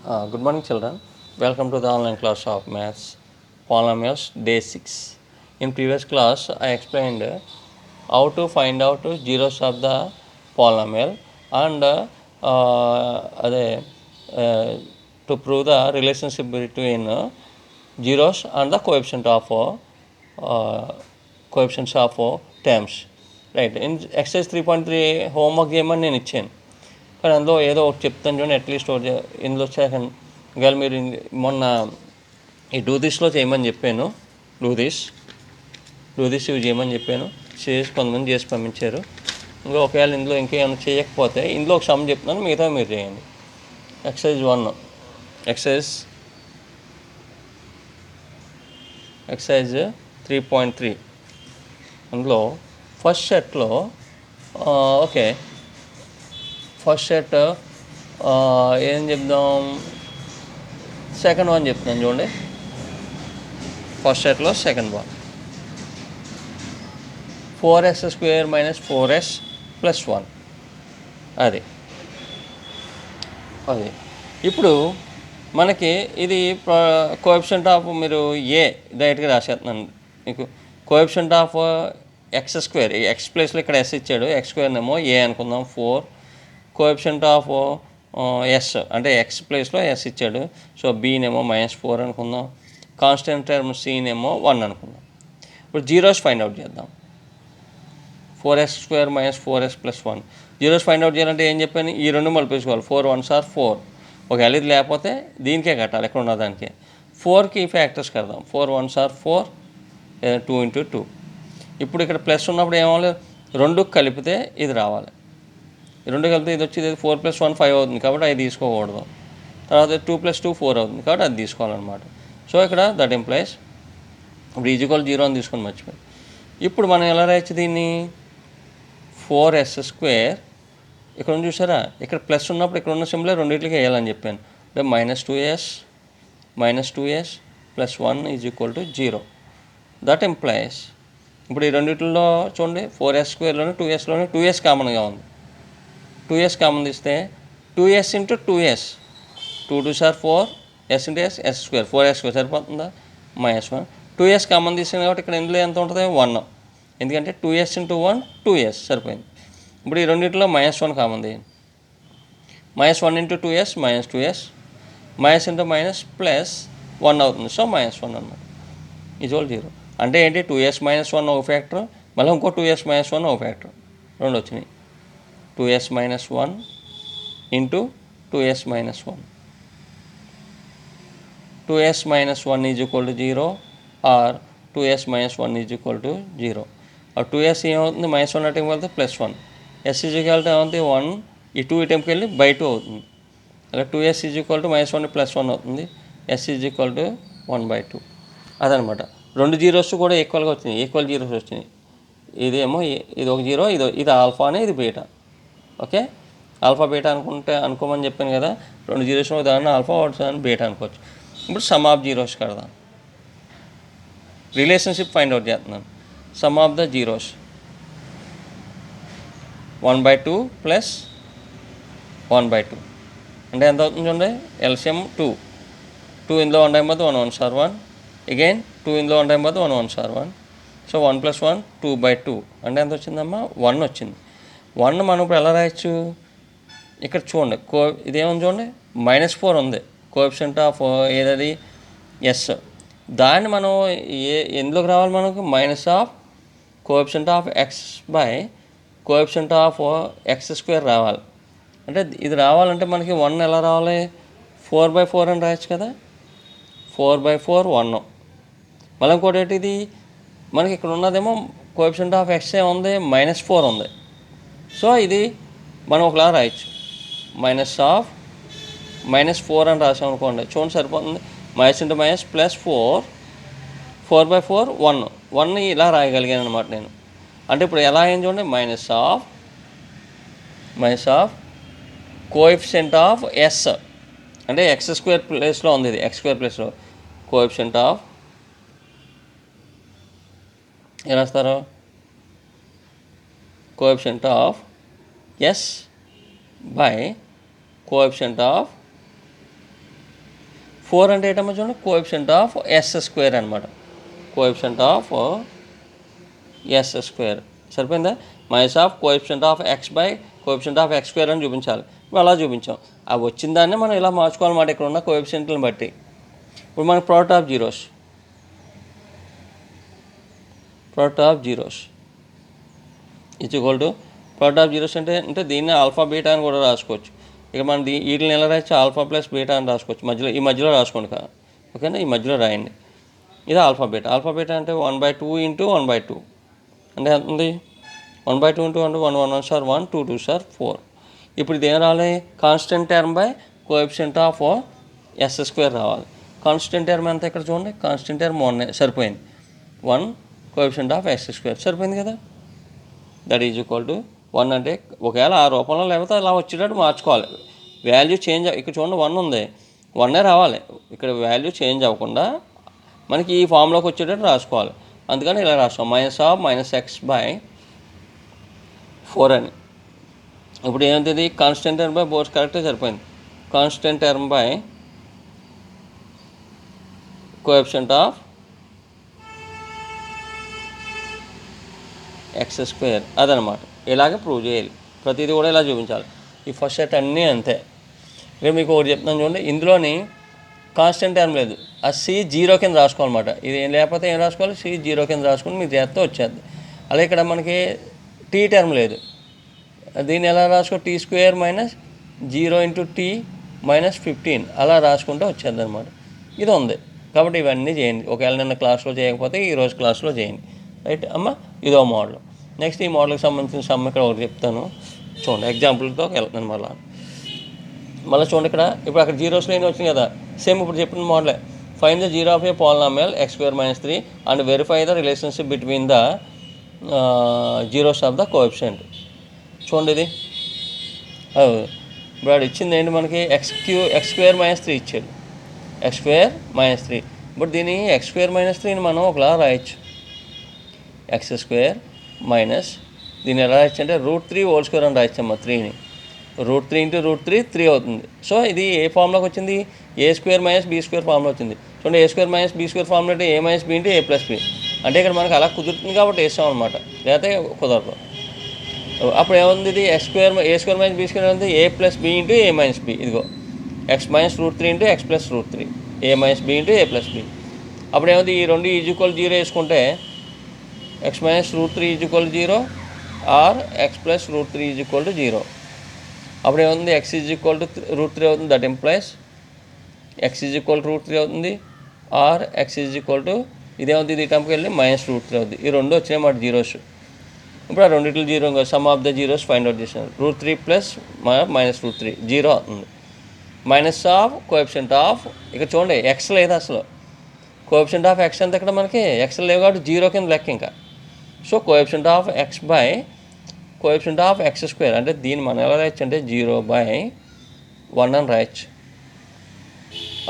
Good morning, children. Welcome to the online class of Maths Polynomials Day 6. In previous class, I explained how to find out zeros of the polynomial and to prove the relationship between zeros and the coefficients of terms. Right. In exercise 3.3 homework చేయమని నేను ఇచ్చాను. కానీ అందులో ఏదో ఒకటి చెప్తాను చూడండి, at least ఇందులో సెకండ్ ఒకవేళ మీరు మొన్న ఈ డూ దిస్లో చేయమని చెప్పాను. డూ దిస్ ఇవి చేయమని చెప్పాను, చేసి కొంతమంది చేసి పంపించారు. ఇంకా ఒకవేళ ఇందులో ఇంకేమైనా చేయకపోతే ఇందులో ఒక సమ్ చెప్తున్నాను, మిగతా మీరు చేయండి. Exercise 1, exercise 3.3. అందులో ఫస్ట్ సెట్లో ఓకే, ఫస్ట్ సెట్ ఏం చెప్దాం, సెకండ్ వన్ చెప్తున్నాను చూడండి. ఫస్ట్ సెట్లో సెకండ్ వన్ 4x² - 4s + 1. అది ఇప్పుడు మనకి ఇది కోఎఫిషియంట్ ఆఫ్, మీరు ఏ డైరెక్ట్గా రాసేస్తున్నాను మీకు. కోఎఫిషియంట్ ఆఫ్ x², ఎక్స్ ప్లేస్లో ఇక్కడ ఎస్ ఇచ్చాడు, x² ఏమో ఏ అనుకుందాం 4. కోఎఫిషియంట్ ఆఫ్ ఎస్ అంటే ఎక్స్ ప్లేస్లో ఎస్ ఇచ్చాడు, సో బీనేమో -4 అనుకుందాం. కాన్స్టెంట్ టర్మ్ సీనేమో 1 అనుకుందాం. ఇప్పుడు జీరోస్ ఫైండ్ అవుట్ చేద్దాం. 4x² - 4s + 1. Zeros find out చేయాలంటే ఏం చెప్పాను, ఈ రెండు మలిపేసుకోవాలి. 4 1s are 4. ఒకవేళ ఇది లేకపోతే దీనికే కట్టాలి, ఎక్కడ ఉన్న దానికే. 4కి ఫ్యాక్టర్స్ కడదాం. 4 1s are 4, 2 × 2. ఇప్పుడు ఇక్కడ ప్లస్ ఉన్నప్పుడు ఏమవ్వాలి, రెండు కలిపితే ఇది రావాలి. రెండు కలిపితే ఇది వచ్చి 4 + 1 5 అవుతుంది, కాబట్టి అది తీసుకోకూడదు. తర్వాత 2 + 2 4 అవుతుంది, కాబట్టి అది తీసుకోవాలన్నమాట. సో ఇక్కడ దట్ ఇంప్లైస్ ఇప్పుడు ఈజ్ఈక్వల్ 0 అని తీసుకొని మర్చిపోయి. ఇప్పుడు మనం ఎలా రాయొచ్చు దీన్ని, 4s² ఇక్కడ ఉంది చూసారా, ఇక్కడ ప్లస్ ఉన్నప్పుడు ఇక్కడ ఉన్న సింబల్ రెండింటికి వేయాలని చెప్పాను. అంటే -2s + 1 = 0. దట్ ఇంప్లైస్ ఇప్పుడు ఈ రెండింటిలో చూడండి, 4s² 2s కామన్గా ఉంది. 2s కామన్ తీస్తే 2s × 2s, 2 2s are 4, s × s s², 4s² సరిపోతుందా, -1. 2s కామన్ తీసాను కాబట్టి ఇక్కడ ఇందులో ఎంత ఉంటుంది, 1. ఎందుకంటే 2s × 1 2s సరిపోయింది. ఇప్పుడు ఈ రెండింటిలో -1 కామన్ తీయండి. -1 × 2s -2s, -× +1 అవుతుంది, సో -1 అన్నమాట. ఈజ్వల్ 0 అంటే ఏంటి, 2s - 1 ఒక ఫ్యాక్టర్, మళ్ళీ ఇంకో 2s - 1 ఒక ఫ్యాక్టర్, రెండు వచ్చినాయి. 2s - 1 × 2s - 1. 2s - 1 = 0 are 2s - 1 = 0. ఆ 2s ఏమవుతుంది, -1 అటెంప్కి వెళ్తే +1. s ఏమవుతుంది 1, ఈ 2 అటెంప్కి వెళ్ళి /2 అవుతుంది. అలా 2s -1 +1 అవుతుంది, s 1/2. అదనమాట. రెండు జీరోస్ కూడా ఈక్వల్గా వచ్చినాయి, ఈక్వల్ జీరోస్ వచ్చినాయి. ఇదేమో ఇది ఒక జీరో, ఇది ఆల్ఫానే, ఇది బీటా. ఓకే, ఆల్ఫా బీటా అనుకోమని చెప్పాను కదా. రెండు జీరోస్ ఉదాహరణ ఆల్ఫా, ఒకటి బీటా అనుకోవచ్చు. ఇప్పుడు సమ్ ఆఫ్ జీరోస్ కడదాం. రిలేషన్షిప్ ఫైండ్ అవుట్ చేస్తున్నాను. సమ్ ఆఫ్ ద జీరోస్ 1/2 + 1/2 అంటే ఎంత అవుతుంది చూడండి, ఎల్సిఎం 2 ఇందులో 1 టైం పోతే 1 1s are 1, అగైన్ 2 ఇందులో 1 టైం పోతే 1 1s are 1. సో 1 + 1 2/2 అంటే ఎంత వచ్చిందమ్మా, 1 వచ్చింది. 1 మనం ఇప్పుడు ఎలా రాయొచ్చు, ఇక్కడ చూడండి ఇదేముంది చూడండి, -4 ఉంది కోఎఫిషియంట్ ఆఫ్ ఏదది ఎస్. దాన్ని మనం ఎందులోకి రావాలి, మనకు coefficient of x / coefficient of x² రావాలి. అంటే ఇది రావాలంటే మనకి 1 ఎలా రావాలి, 4/4 అని రాయొచ్చు కదా. 4/4 1. మళ్ళీ ఇంకోటి ఏంటి, ఇది మనకి ఇక్కడ ఉన్నదేమో కోఎఫిషియంట్ ఆఫ్ x ఉంది, -4 ఉంది. సో ఇది మనం ఒకలా రాయొచ్చు, -4 అని రాసాం అనుకోండి, చూడండి సరిపోతుంది. -× +4, 4/4 1 ఇలా రాయగలిగాను అనమాట నేను. అంటే ఇప్పుడు ఎలా అయింది చూడండి, -ఆఫ్ కోఎఫిషియంట్ ఆఫ్ ఎస్ అంటే x² ప్లేస్లో ఉంది, ఇది x² ప్లేస్లో కోఎఫిషియంట్ ఆఫ్, ఏం రాస్తారు, coefficient of s / coefficient of 4 అంటే ఏంటమ్మా చూడండి, కోఎఫిషియంట్ ఆఫ్ ఎస్ స్క్వేర్ అనమాట. కోఎఫిషియంట్ ఆఫ్ ఎస్ స్క్వేర్ సరిపోయిందా. Minus of coefficient of x by coefficient of x square అని చూపించాలి. ఇప్పుడు అలా చూపించాం. అవి వచ్చిన దాన్ని మనం ఇలా మార్చుకోవాలన్నమాట ఇక్కడ ఉన్న కోఎఫిషియంట్లను బట్టి. ఇప్పుడు మనకి product of zeros is equal to product of zeros అంటే దీన్ని ఆల్ఫా బీటా అని కూడా రాసుకోవచ్చు. ఇక మనం వీటిని ఎలా రాయచ్చు, ఆల్ఫా ప్లస్ బీటా అని రాసుకోవచ్చు. ఈ మధ్యలో రాసుకోండి కదా, ఓకేనా, ఈ మధ్యలో రాయండి. ఇది ఆల్ఫా బీటా అంటే 1/2 ఇంటూ 1/2 అంటే ఎంత ఉంది, 1/2 ఇంటూ 1 1 1 సార్ 1 2 2 సార్ 4. ఇప్పుడు ఇది ఏం రావాలి, constant term by coefficient of s square రావాలి. కాన్స్టెంట్ టర్మ్ ఎంత ఇక్కడ చూడండి, కాన్స్టెంట్ టర్మ్ 1 సరిపోయింది. 1 కోఎఫిషియంట్ ఆఫ్ ఎక్స్ స్క్వేర్ సరిపోయింది కదా. దట్ ఈజ్ ఈక్వల్ టు 1 అంటే ఒకవేళ ఆ రూపంలో లేకపోతే అలా వచ్చేటట్టు మార్చుకోవాలి. వాల్యూ చేంజ్ ఇక్కడ చూడండి 1 ఉంది, 1 రావాలి. ఇక్కడ వాల్యూ చేంజ్ అవ్వకుండా మనకి ఈ ఫామ్లోకి వచ్చేటట్టు రాసుకోవాలి. అందుకని ఇలా రాస్తాం -4 అని. ఇప్పుడు ఏమవుతుంది, కాన్స్టెంట్ టర్మ్ బై బోర్డ్స్ కరెక్ట్గా సరిపోయింది. Constant term by coefficient of x square అదనమాట. ఇలాగే ప్రూవ్ చేయాలి, ప్రతిదీ కూడా ఇలా చూపించాలి. ఈ ఫస్ట్ సెట్ అన్నీ అంతే. ఇక్కడ మీకు ఒకటి చెప్తాను చూడండి, ఇందులోని కాన్స్టెంట్ టర్మ్ లేదు, ఆ సి 0 కింద రాసుకోవాలన్నమాట. ఇది లేకపోతే ఏం రాసుకోవాలి, సి 0 కింద రాసుకుని మీకు చేస్తే వచ్చేది. అలాగే ఇక్కడ మనకి టీ టర్మ్ లేదు, దీన్ని ఎలా రాసుకో, t square minus 0 into t minus 15 అలా రాసుకుంటే వచ్చేది అనమాట. ఇది ఉంది కాబట్టి ఇవన్నీ చేయండి. ఒకవేళ నిన్న క్లాస్లో చేయకపోతే ఈరోజు క్లాస్లో చేయండి, రైట్ అమ్మ. ఇదో మోడల్. నెక్స్ట్ ఈ మోడల్కి సంబంధించిన సమ్ ఇక్కడ ఒకటి చెప్తాను చూడండి, ఎగ్జాంపుల్తో వెళ్తాను మళ్ళీ చూడండి. ఇక్కడ ఇప్పుడు అక్కడ జీరోస్ లేని వచ్చింది కదా, సేమ్ ఇప్పుడు చెప్పిన మోడలే. Find the zero of a polynomial x² - 3 and verify the relationship between the zeroes of the coefficient. చూడండి ఇది ఇప్పుడు అది ఇచ్చింది ఏంటి మనకి, x² - 3 ఇచ్చాడు, x² - 3. ఇప్పుడు దీన్ని x² - 3ని మనం ఒకలా రాయొచ్చు, x² మైనస్ దీన్ని ఎలా రాయొచ్చు అంటే √3² అని రాయొచ్చమ్మా. 3ని √3 ఇంటూ √3 3 అవుతుంది. సో ఇది ఏ ఫామ్లోకి వచ్చింది, a² - b² ఫామ్లో వచ్చింది. చూడండి, a² - b² ఫామ్లో అంటే a - b into a + b అంటే ఇక్కడ మనకి అలా కుదురుతుంది కాబట్టి వేస్తాం అనమాట, లేకపోతే కుదరదు. అప్పుడు ఏముంది, ఇది a² - b² ఉంది, a + b into a - b. ఇదిగో x - √3 into x + √3 a - b into a + b. అప్పుడు ఏముంది, ఈ రెండు = 0 వేసుకుంటే x - √3 = 0 ఆర్ x + √3 = 0. అప్పుడు ఏముంది, x √3 అవుతుంది, దట్ ఇంప్లైస్ x √3 అవుతుంది, ఆర్ x ఇదేముంది, ఇది టర్మ్కి వెళ్ళి -√3 అవుతుంది. ఈ రెండు వచ్చినాయి మాట జీరోస్. ఇప్పుడు ఆ రెండింటిలో 0 some of the zeros find out చేసినారు. √3 ప్లస్ -√3 0 అవుతుంది. మైనస్ ఆఫ్ కోఎఫిషియంట్ ఆఫ్, ఇక్కడ చూడండి ఎక్స్ లేదు అసలు, కోఎఫిషియంట్ ఆఫ్ ఎక్స్ అంత ఇక్కడ మనకి ఎక్స్ లేవు కాబట్టి 0 కింద లెక్క ఇంకా. So coefficient of x by coefficient of x² అంటే దీన్ని మనం ఎలా రాయొచ్చు అంటే 0/1 అని రాయొచ్చు.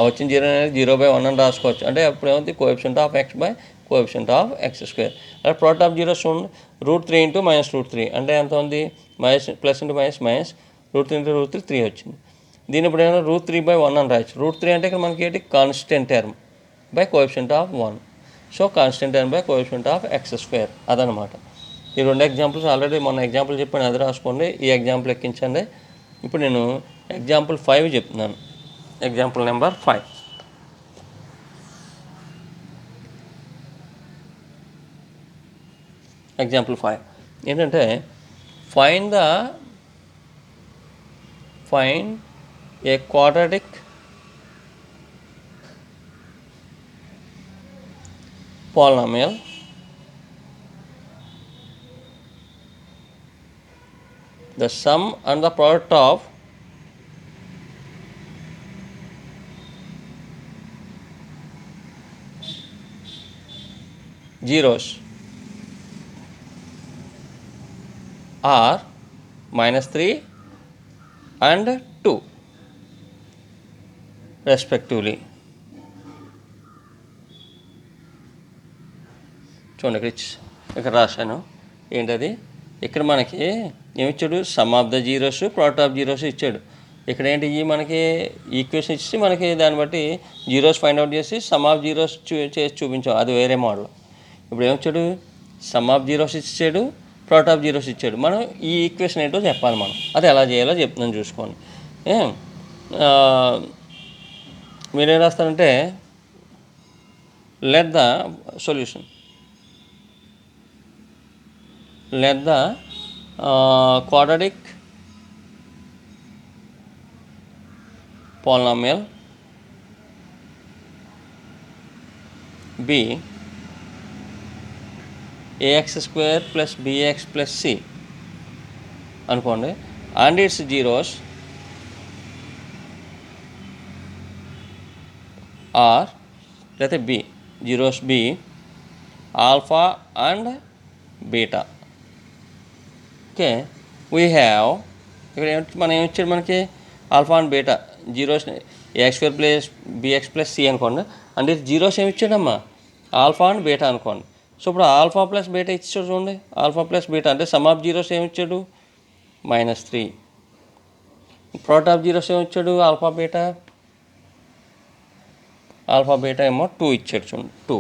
వచ్చిన 0 అనేది 0/1 అని రాసుకోవచ్చు. అంటే అప్పుడు ఏమవుతుంది, coefficient of x by coefficient of x². అలా ప్రోడక్ట్ ఆఫ్ జీరోస్ చూడండి, √3 ఇంటూ -√3 అంటే ఎంత ఉంది, ప్లస్ ఇంటూ మైనస్ √3 ఇంటూ √3 3 వచ్చింది. దీని ఇప్పుడు ఏమైనా √3/1 అని రాయొచ్చు. √3 అంటే ఇక్కడ మనకి ఏంటి, constant term by coefficient of 1. So constant term by coefficient of x² అదనమాట. ఈ రెండు ఎగ్జాంపుల్స్ ఆల్రెడీ మొన్న ఎగ్జాంపుల్ చెప్పాను, అది రాసుకోండి. ఈ ఎగ్జాంపుల్ ఎక్కించండి. ఇప్పుడు నేను ఎగ్జాంపుల్ 5 చెప్తున్నాను. Example number 5. ఎగ్జాంపుల్ 5 ఏంటంటే find a quadratic polynomial the sum and the product of zeros are -3 and 2 respectively. చూడండి ఇక్కడ రాశాను ఏంటది, ఇక్కడ మనకి ఏమిచ్చాడు, sum of the zeros product of zeroes ఇచ్చాడు. ఇక్కడ ఏంటి ఈ మనకి ఈక్వేషన్ ఇచ్చి మనకి దాన్ని బట్టి జీరోస్ ఫైండ్ అవుట్ చేసి సమ్ ఆఫ్ జీరోస్ చేసి చూపించాం, అది వేరే మోడల్. ఇప్పుడు ఏమొచ్చాడు, సమ్ ఆఫ్ జీరోస్ ఇచ్చాడు, ప్రోడక్ట్ ఆఫ్ జీరోస్ ఇచ్చాడు. మనం ఈ ఈక్వేషన్ ఏంటో చెప్పాలి, మనం అది ఎలా చేయాలో చెప్తున్నాను చూసుకోండి. మీరేం రాస్తారంటే let the solution, let the quadratic polynomial be ax square plus bx plus c అనుకోండి, and its zeros are, లేకపోతే b zeros b alpha and beta. Okay, we have ఇక్కడ మనం ఏమిచ్చాడు, మనకి alpha and beta zeros a x square plus b x plus c అనుకోండి, అంటే zeros ఏమి ఇచ్చాడమ్మా, ఆల్ఫా అండ్ బీటా అనుకోండి. సో ఇప్పుడు ఆల్ఫా ప్లస్ బీటా ఇచ్చాడు చూడండి, ఆల్ఫా ప్లస్ బీటా అంటే సమ్ ఆఫ్ జీరోస్ ఏమి ఇచ్చాడు, -3. ప్రోడక్ట్ ఆఫ్ జీరోస్ ఏమి ఇచ్చాడు, ఆల్ఫా బీటా ఏమో 2 ఇచ్చాడు చూడండి, 2.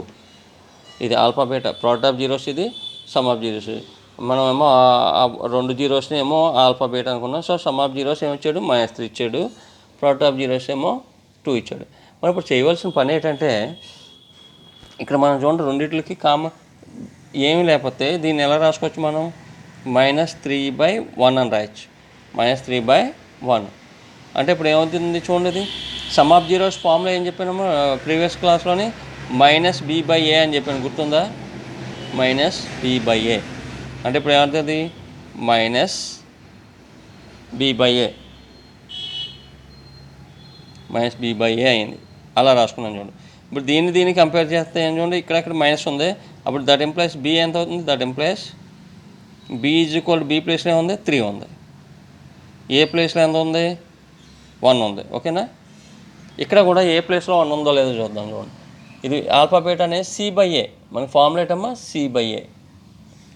ఇది alpha beta product of zeros, ఇది సమ్ ఆఫ్ జీరోస్. మనం ఏమో రెండు జీరోస్ని ఏమో ఆల్ఫా బీటా అనుకున్నాం. సో సమ్ ఆఫ్ జీరోస్ ఏమి ఇచ్చాడు, -3 ఇచ్చాడు, ప్రోడక్ట్ ఆఫ్ జీరోస్ ఏమో 2 ఇచ్చాడు. మనం ఇప్పుడు చేయవలసిన పని ఏంటంటే, ఇక్కడ మనం చూడండి రెండింటికి కామన్ ఏమి లేకపోతే దీన్ని ఎలా రాసుకోవచ్చు, మనం -3/1 అని రాయొచ్చు. -3/1 అంటే ఇప్పుడు ఏమవుతుంది చూడండి, ఇది సమ్ ఆఫ్ జీరోస్ ఫామ్లో ఏం చెప్పాను ప్రీవియస్ క్లాస్లోని -b/a అని చెప్పాను, గుర్తుందా, -b/a అంటే ఇప్పుడు ఏమవుతుంది, -b/a అయింది. అలా రాసుకున్నాను చూడండి. ఇప్పుడు దీన్ని కంపేర్ చేస్తే ఏం చూడండి, ఇక్కడ మైనస్ ఉంది, అప్పుడు దట్ ఎంప్లాయిస్ b ఎంత అవుతుంది, దట్ ఎంప్లాయిస్ b = b ప్లేస్లో ఉంది 3 ఉంది, ఏ ప్లేస్లో ఎంత ఉంది 1 ఉంది. ఓకేనా, ఇక్కడ కూడా ఏ ప్లేస్లో 1 ఉందో లేదో చూద్దాం చూడండి. ఇది ఆల్ఫాబెట్ అనేది c/a, మన ఫార్ములేట్ అమ్మా c/a.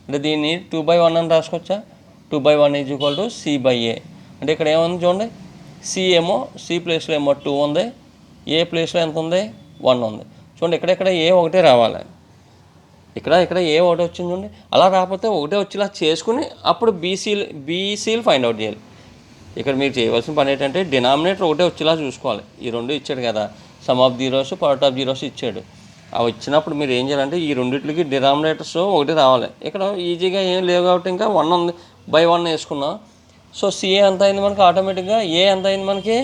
అంటే దీన్ని 2/1 అని రాసుకోవచ్చా, 2/1 = c/a. అంటే ఇక్కడ ఏముంది చూడండి, సి ఏమో సి ప్లేస్లో ఏమో 2 ఉంది, ఏ ప్లేస్లో ఎంత ఉంది 1 ఉంది. చూడండి ఇక్కడ ఏ ఒకటే రావాలి, ఇక్కడ ఏ ఒకటి వచ్చింది చూడండి. అలా రాకపోతే ఒకటే వచ్చేలా చేసుకుని అప్పుడు బీసీలు ఫైండ్ అవుట్ చేయాలి. ఇక్కడ మీరు చేయవలసిన పని ఏంటంటే డినామినేటర్ ఒకటే వచ్చేలా చూసుకోవాలి. ఈ రెండు ఇచ్చాడు కదా, some of zeroes product of zeroes ఇచ్చాడు. అవి వచ్చినప్పుడు మీరు ఏం చేయాలంటే ఈ రెండింటికి డినామినేటర్స్ ఒకటి రావాలి. ఇక్కడ ఈజీగా ఏం లేవు కాబట్టి ఇంకా 1 ఉంది, /1 వేసుకున్నాం. సో సిఏ ఎంత అయింది మనకి, ఆటోమేటిక్గా ఏ ఎంత అయింది మనకి,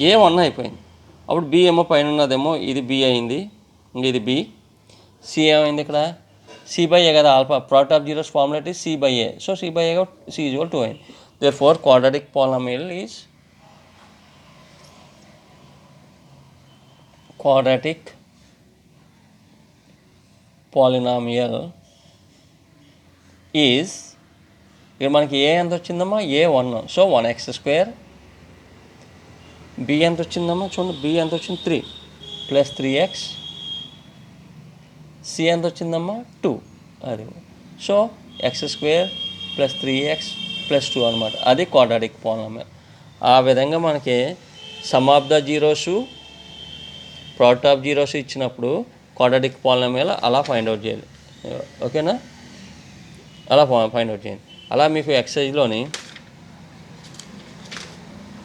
ఏ 1 అయిపోయింది. అప్పుడు బి ఏమో పైన ఉన్నదేమో ఇది బి అయింది, ఇది బి. సి ఏమైంది ఇక్కడ, c/a కదా, alpha product of zeros formulate is c/a. So c/a c = 2 అయింది. Therefore quadratic polynomial is ఇక్కడ మనకి ఏ ఎంత వచ్చిందమ్మా, a1. So 1x². b ఎంత వచ్చిందమ్మా చూడండి, b ఎంత వచ్చింది 3 + 3x. c ఎంత వచ్చిందమ్మా 2, అది. సో x² + 3x + 2 అనమాట, అది క్వాడ్రాటిక్ పాలినామియల్. ఆ విధంగా మనకి sum of the zeros product of zeros ఇచ్చినప్పుడు క్వాడ్రాటిక్ పాలినామియల్ అలా ఫైండ్ అవుట్ చేయాలి. ఓకేనా, అలా ఫైండ్ అవుట్ చేయండి. అలా మీకు ఎక్సర్సైజ్లోని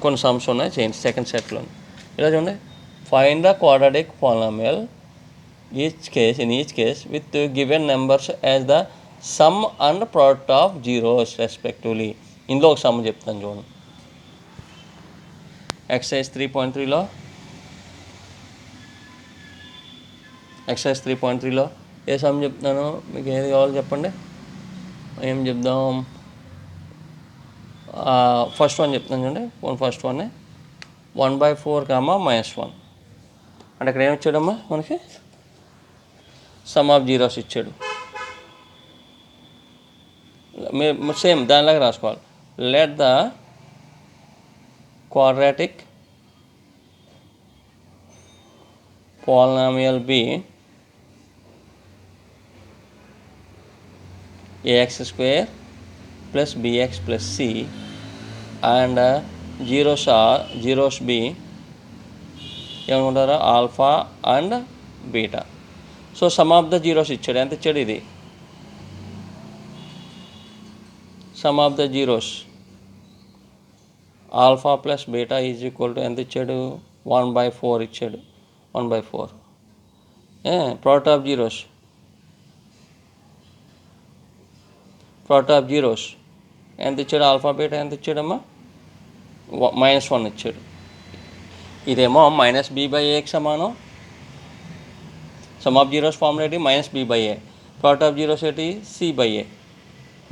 కొన్ని సమ్స్ ఉన్నాయి, చేయండి సెకండ్ సెట్లోని. ఇలా చూడండి, find the quadratic polynomial in each case with given numbers as the sum and product of zeros respectively. ఇందులో ఒక సమ్ చెప్తాను చూడండి. ఎక్సర్సైజ్ 3.3లో ఏ సమ్ చెప్తున్నాను, మీకు ఏది కావాలో చెప్పండి, ఏం చెప్దాం. ఫస్ట్ వన్ చెప్తాను చూడండి, ఫస్ట్ వన్ 1/4, -1. అంటే ఇక్కడ ఏమి ఇచ్చాడమ్మా మనకి, సమ్ ఆఫ్ జీరోస్ ఇచ్చాడు. సేమ్ దానిలాగా రాసుకోవాలి. Let the quadratic polynomial be ax² + bx + c and జీరోస్ బి ఏమనుకుంటారు, alpha and beta. So sum of the zeroes ఇచ్చాడు, ఎంత ఇచ్చాడు, ఇది sum of the zeroes alpha plus beta is equal to ఎంత ఇచ్చాడు, 1/4 ఇచ్చాడు, 1/4. ప్రోడక్ట్ ఆఫ్ జీరోస్ ఎంత ఇచ్చాడు, ఆల్ఫా బీటా ఎంత ఇచ్చాడమ్మా, -1 ఇచ్చాడు. ఇదేమో -b/aకి సమానం. సమ్ ఆఫ్ జీరోస్ ఫార్ములా ఏంటి, -b/a. ప్రోడక్ట్ ఆఫ్ జీరోస్ ఏంటి, c/a.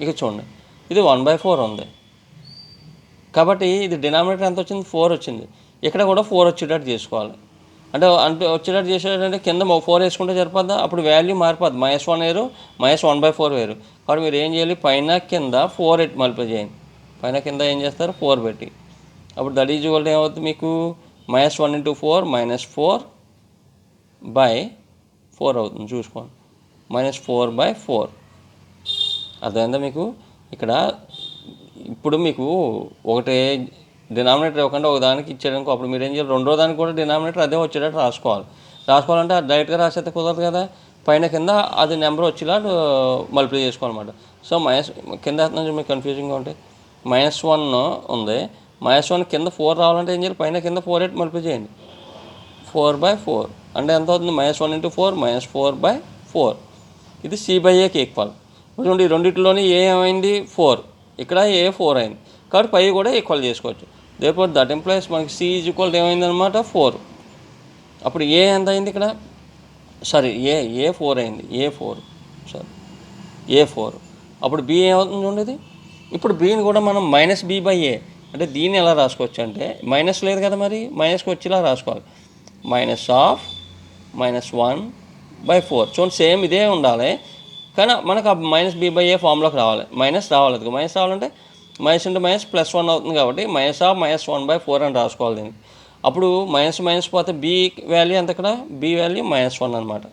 ఇక చూడండి, ఇది 1/4 ఉంది కాబట్టి ఇది డినామినేటర్ ఎంత వచ్చింది, 4 వచ్చింది. ఇక్కడ కూడా 4 వచ్చేటట్టు చేసుకోవాలి. అంటే వచ్చేటట్టు చేసేటంటే కింద 4 వేసుకుంటే సరిపోద్దా, అప్పుడు వాల్యూ మారిపోద్ది, -1 వేరు -1/4 వేరు. కాబట్టి మీరు ఏం చేయాలి, పైన కింద 4 ఎట్టి మల్టిప్లై చేయండి. పైన కింద ఏం చేస్తారు, 4 పెట్టి, అప్పుడు దట్ ఈజ్ ఈక్వల్ టు ఏమవుతుంది మీకు, -1 × 4 -4/4 అవుతుంది. చూసుకోండి, -4/4 అర్థమైందా మీకు. ఇక్కడ ఇప్పుడు మీకు ఒకటే డినామినేటర్ ఇవ్వకుండా ఒక దానికి ఇచ్చేయడానికి, అప్పుడు మీరు ఏం చేయాలి, రెండో దానికి కూడా డినామినేటర్ అదే వచ్చేటట్టు రాసుకోవాలంటే అది డైరెక్ట్గా రాసేస్తే కుదరదు కదా, పైన కింద అది నెంబర్ వచ్చేలా మల్టిప్లై చేసుకోవాలన్నమాట. సో కింద నుంచి మీకు కన్ఫ్యూజింగ్గా ఉంటాయి, -1 ఉంది, -1 కింద 4 రావాలంటే ఏం చేయాలి, పైన కింద 4 ఎట్టి మల్టిప్లై చేయండి, 4/4 అంటే ఎంత అవుతుంది, -1 × 4 -4/4. ఇది c/aకి ఈక్వల్. చూడండి, ఈ రెండింటిలోని ఏ ఏమైంది, 4, ఇక్కడ ఏ 4 అయింది, కాబట్టి పై కూడా ఈక్వల్ చేసుకోవచ్చు. దేర్ఫోర్ దట్ ఇంప్లైస్ మనకి c ఈజ్ ఈక్వల్ ఏమైందనమాట, 4. అప్పుడు ఏ ఎంత అయింది ఇక్కడ, సారీ ఏ 4 అయింది, A4. అప్పుడు b ఏమవుతుంది చూడండి. ఇప్పుడు bని కూడా మనం -b/a అంటే దీన్ని ఎలా రాసుకోవచ్చు అంటే, మైనస్ లేదు కదా, మరి మైనస్కి వచ్చేలా రాసుకోవాలి, -1/4. చూడండి, సేమ్ ఇదే ఉండాలి, కానీ మనకు ఆ -b/a ఫామ్లోకి రావాలి, మైనస్ రావాలి. మైనస్ రావాలంటే మైనస్ ఇంటూ మైనస్ +1 అవుతుంది, కాబట్టి -1/4 అని రాసుకోవాలి దీనికి. అప్పుడు మైనస్ పోతే b వాల్యూ ఎంత, ఇక్కడ b వాల్యూ -1 అనమాట.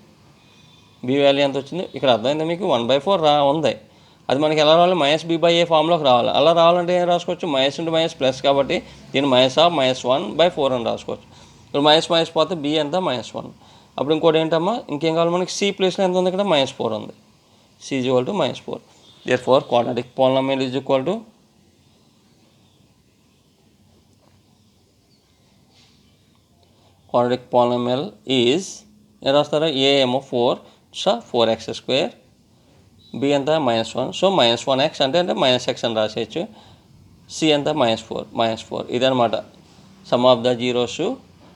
b వాల్యూ ఎంత వచ్చింది ఇక్కడ అర్థమైందా మీకు, 1/4 ఉంది. అది మనకి ఎలా రావాలి, -b/a ఫామ్లోకి రావాలి. అలా రావాలంటే ఏం రాసుకోవచ్చు, మైనస్ ఇంటూ మైనస్ ప్లస్, కాబట్టి దీన్ని -1/4 అని రాసుకోవచ్చు. ఇప్పుడు మైనస్ పోతే b ఎంత, -1. అప్పుడు ఇంకోటి ఏంటమ్మా, ఇంకేం కావాలి మనకి, c ప్లేస్లో ఎంత ఉంది, ఇక్కడ -4 ఉంది, c is equal to -4. Therefore quadratic polynomial is equal to quadratic polynomial is ఏం రాస్తారా, a ఏమో 4, సో 4x², b ఎంత -1, సో -1x అంటే -x అని రాసేయచ్చు, c ఎంత -4. ఇదనమాట some of the zeros,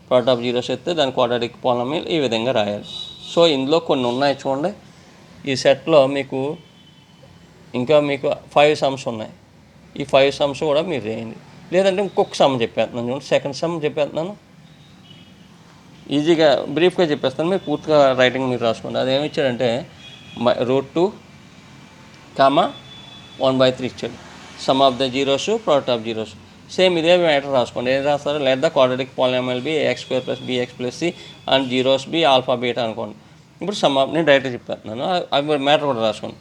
product of zeros ఎత్తే దాని క్వాడ్రాటిక్ పాలినామియల్ ఈ విధంగా రాయాలి. సో ఇందులో కొన్ని ఉన్నాయి చూడండి, ఈ సెట్లో మీకు ఇంకా మీకు 5 సమ్స్ ఉన్నాయి. ఈ 5 సమ్స్ కూడా మీరు చేయండి, లేదంటే ఇంకొక సమ్ చెప్పేస్తున్నాను చూడండి, సెకండ్ సమ్ చెప్పేస్తున్నాను, ఈజీగా బ్రీఫ్గా చెప్పేస్తాను, మీరు పూర్తిగా రైటింగ్ మీరు రాసుకోండి. అది ఏమి ఇచ్చాడంటే √2, 1/3 ఇచ్చాడు. Sum of the zeros, product of zeros, same ఇదే మ్యాటర్ రాసుకోండి. ఏం రాస్తారు, let the quadratic polynomial be ax² + bx + c and zeros be alpha beta అనుకోండి. ఇప్పుడు సమ్ ఆఫ్, నేను డైరెక్ట్గా చెప్పేస్తున్నాను, అవి మ్యాటర్ కూడా రాసుకోండి.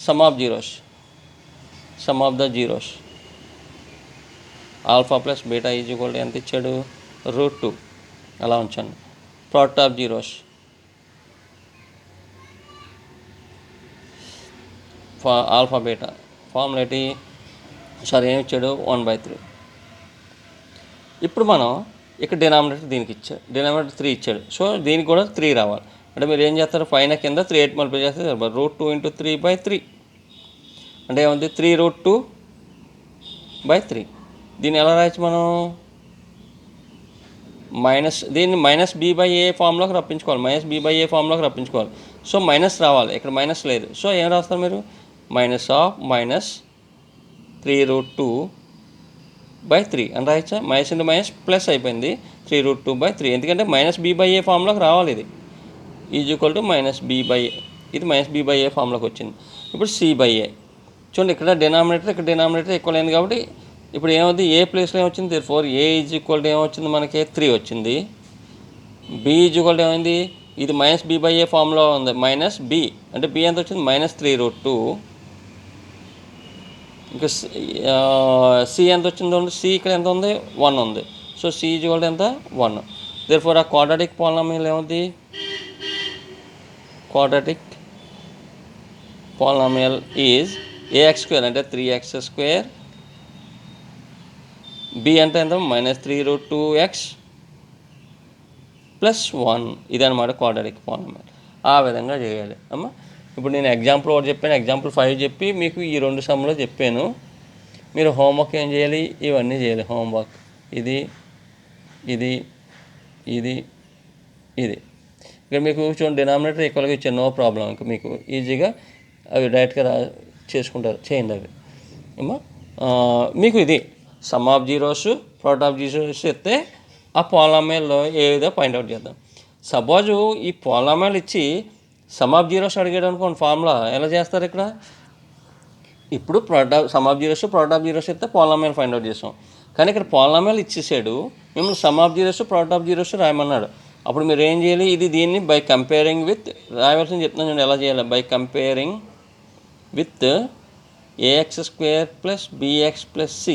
Some of the zeroes alpha plus beta is equal to ఎంత ఇచ్చాడు, √2 అలా ఉంచండి. Product of zeros alpha beta formula ఏంటి, సారీ ఏమి ఇచ్చాడు, 1/3. ఇప్పుడు మనం ఇక్కడ డినామినేటర్ దీనికి ఇచ్చాడు, డినామినేటర్ 3 ఇచ్చాడు, సో దీనికి కూడా 3 రావాలి. అంటే మీరు ఏం చేస్తారు, పైన కింద 3 8 మల్టిప్లై చేస్తే √2 × 3/3 అంటే ఏముంది, 3√2/3. దీన్ని ఎలా రాయచ్చు మనం, దీన్ని -b/a ఫామ్లోకి రప్పించుకోవాలి, -b/a ఫామ్లోకి రప్పించుకోవాలి. సో మైనస్ రావాలి, ఇక్కడ మైనస్ లేదు, సో ఏం రాస్తారు మీరు, -3√2/3 అని రాయచ్చా, మైనస్ ఇంటూ మైనస్ ప్లస్ అయిపోయింది, 3√2/3. ఎందుకంటే -b/a ఫామ్లోకి రావాలి, ఇది ఈజ్ ఈక్వల్ టు -b/a, ఇది -b/a ఫామ్లోకి వచ్చింది. ఇప్పుడు c/a చూడండి, ఇక్కడ డినామినేటర్ ఇక్కడ డినామినేటర్ ఈక్వల్ అయింది, కాబట్టి ఇప్పుడు ఏమవుతుంది, ఏ ప్లేస్లో ఏమొచ్చింది, therefore a is equal to ఏమొచ్చింది మనకి 3 వచ్చింది. b ఈజ్ ఈక్వల్ టు ఏమైంది, ఇది -b/a ఫామ్లో ఉంది, -b అంటే b ఎంత వచ్చింది, -3√2 ఇంకా సి ఎంత వచ్చిందో సి ఇక్కడ ఎంత ఉంది 1 ఉంది. So c is equal to ఎంత 1. దేర్ఫోర్ ఆ క్వాడ్రాటిక్ పాలినామియల్ ఏమవుతుంది, quadratic polynomial is a x square అంటే 3x² బి అంటే ఎంత -3√2x + 1 ఇదనమాట క్వాడ్రాటిక్ పాలినామియల్. ఆ విధంగా చేయాలి అమ్మా. ఇప్పుడు నేను ఎగ్జాంపుల్ ఒకటి చెప్పాను, ఎగ్జాంపుల్ 5 చెప్పి మీకు ఈ 2 సమ్లో చెప్పాను. మీరు హోంవర్క్ ఏం చేయాలి, ఇవన్నీ చేయాలి హోంవర్క్. ఇది ఇది ఇది ఇది ఇక్కడ మీకు చూడండి డినామినేటర్ ఈక్వల్గా ఇచ్చాను, నో ప్రాబ్లం. ఇంకా మీకు ఈజీగా అవి డైరెక్ట్గా చేసుకుంటారు, చేయండి అవి అమ్మా. మీకు ఇది sum of zeroes product of zeroes ఇస్తే ఆ పాలినామియల్లో ఏ విధంగా పాయింట్అవుట్ చేద్దాం. సపోజు ఈ పాలినామియల్ ఇచ్చి సమ్ ఆఫ్ జీరోస్ అడిగాడు అనుకోండి, ఫార్ములా ఎలా చేస్తారు ఇక్కడ. ఇప్పుడు sum of zeroes product of zeroes ఇస్తే పాలినామియల్ ఫైండ్ అవుట్ చేసాం. కానీ ఇక్కడ పాలినామియల్ ఇచ్చేసాడు, మిమ్మల్ని sum of zeroes product of zeroes రాయమన్నాడు. అప్పుడు మీరు ఏం చేయాలి, దీన్ని బై కంపేరింగ్ విత్ రాయవలసింది చెప్తున్నాను చూడండి ఎలా చేయాలి. By comparing with ax² + bx + c.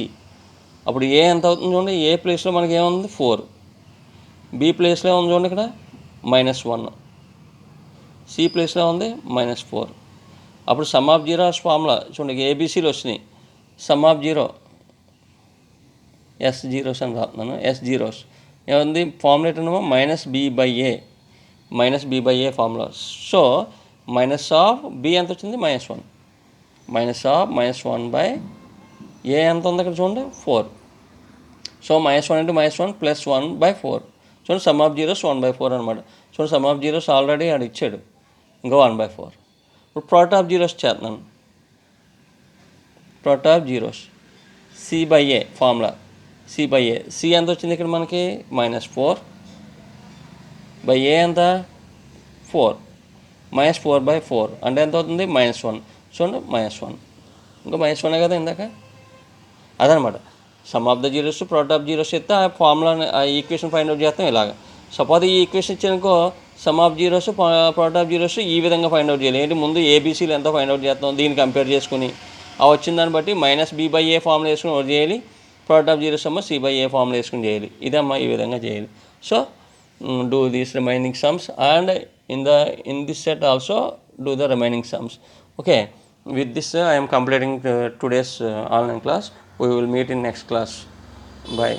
అప్పుడు ఏ ఎంత అవుతుంది చూడండి, ఏ ప్లేస్లో మనకి ఏముంది 4, బి ప్లేస్లో ఉంది చూడండి ఇక్కడ -1, సి ప్లేస్లో ఉంది -4. అప్పుడు సమ్ ఆఫ్ జీరోస్ ఫార్ములా చూడండి, ఏబీసీలు వచ్చినాయి. Sum of zero s zeros అని రాస్తున్నాను, ఎస్ జీరోస్ ఏముంది ఫార్ములేట్ ఏమో -b/a formula. So minus of b ఎంత వచ్చింది -1, -1/a ఎంత ఉంది అక్కడ చూడండి 4. సో -1 × -1 + 1/4. చూడండి సమ్ ఆఫ్ జీరోస్ 1/4 అనమాట. చూడండి సమ్ ఆఫ్ జీరోస్ ఆల్రెడీ ఆడు ఇచ్చాడు, ఇంకా 1/4. ఇప్పుడు ప్రోడక్ట్ ఆఫ్ జీరోస్ చేస్తున్నాను. Product of zeros c/a formula, c/a. C ఎంత వచ్చింది ఇక్కడ మనకి -4/a ఎంత 4, -4/4 అంటే ఎంత అవుతుంది -1. చూడండి -1, ఇంకా -1 కదా ఇందాక. అదనమాట some of the zeros product of zeroes ఇస్తే ఆ ఫార్ములా ఆ ఈక్వేషన్ ఫైండ్ అవుట్ చేస్తాం ఇలాగ. సపోజ్ ఈ ఈక్వేషన్ ఇచ్చానుకో sum of zeroes product of zeroes ఈ విధంగా ఫైండ్ అవుట్ చేయాలి. ఏంటి ముందు ఏబీసీలు ఎంత ఫైండ్ అవుట్ చేస్తాం, దీన్ని కంపేర్ చేసుకుని ఆ వచ్చిన దాన్ని బట్టి -b/a ఫార్ములా వేసుకుని ఒకటి చేయాలి, ప్రోడక్ట్ ఆఫ్ జీరోస్ అమ్మ c/a ఫార్ములా వేసుకుని చేయాలి. ఇదమ్మా ఈ విధంగా చేయాలి. So do these remaining sums and in this set also do the remaining sums. Okay, with this I am completing today's online class. We will meet in next class. Bye.